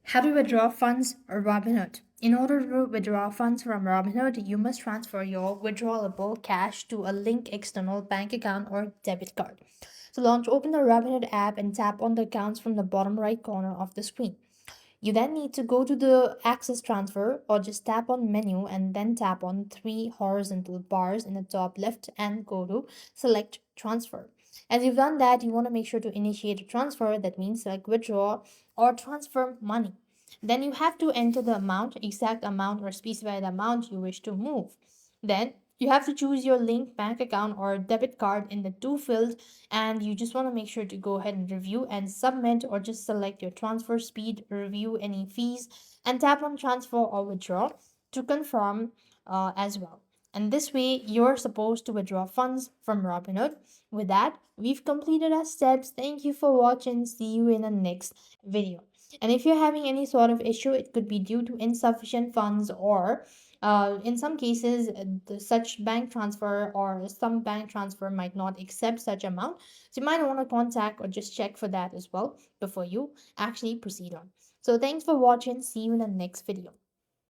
How to withdraw funds or Robinhood. In order to withdraw funds from Robinhood, you must transfer your withdrawable cash to a linked external bank account or debit card. So open the Robinhood app and tap on the accounts from the bottom right corner of the screen. You then need to go to the access transfer or just tap on menu and then tap on three horizontal bars in the top left and go to select transfer. As you've done that, you want to make sure to initiate a transfer. That means select withdraw or transfer money. Then you have to enter the amount, exact amount or specify the amount you wish to move. Then you have to choose your linked bank account or debit card in the two fields, and you just want to make sure to go ahead and review and submit or just select your transfer speed, review any fees, and tap on transfer or withdraw to confirm as well. And this way, you're supposed to withdraw funds from Robinhood. With that, we've completed our steps. Thank you for watching. See you in the next video. And if you're having any sort of issue, it could be due to insufficient funds, or in some cases, such bank transfer or some bank transfer might not accept such amount. So you might want to contact or just check for that as well before you actually proceed on. So thanks for watching. See you in the next video.